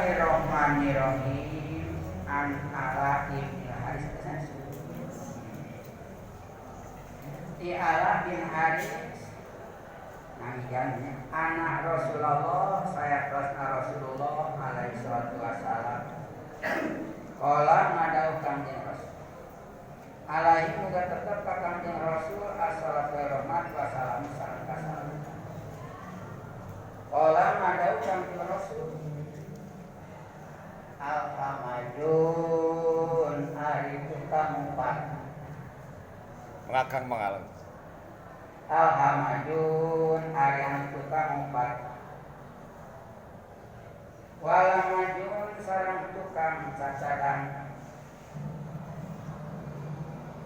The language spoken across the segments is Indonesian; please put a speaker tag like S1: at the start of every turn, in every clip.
S1: Bismillahirrahmanirrahim. An ala ibn Haris di ala bin Haris nangjannya anak Rasulullah saya Rasulullah alaihi salatu wassalam kala ngadau kanjeng Rasul alaihi muga tetep ka kanjeng Rasul assalatu warahmat wassalam sareng kasalam kala ngadau kanjeng Rasul Alhamdulillah hari tukang umpat
S2: ngakang mengalang
S1: Alhamdulillah hari yang tukang umpat Walamajun sarang tukang cacadan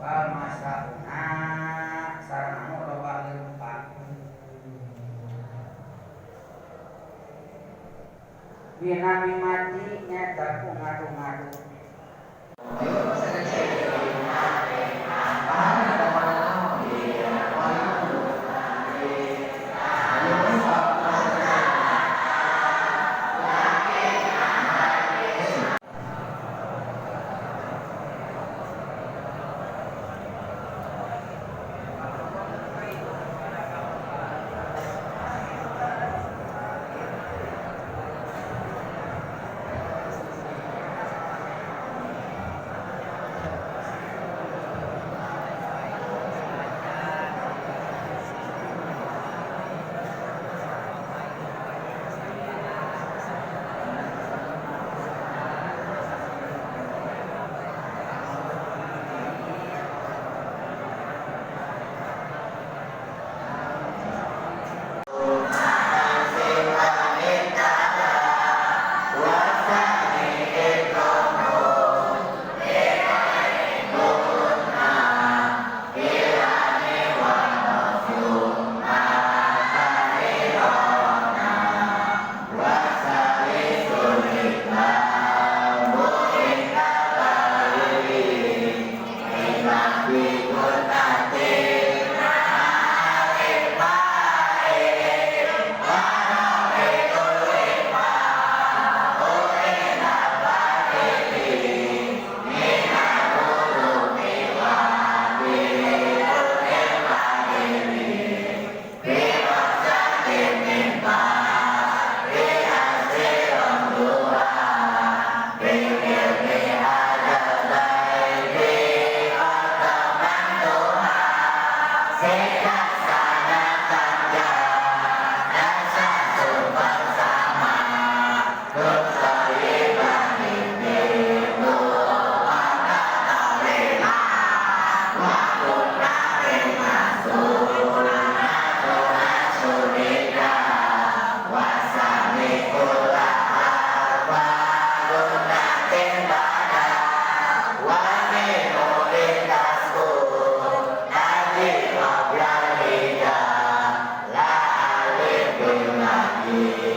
S1: Wal masauna sarang murowa leumpang Binami mati nyata ku ngadu-ngadu
S3: Yeah.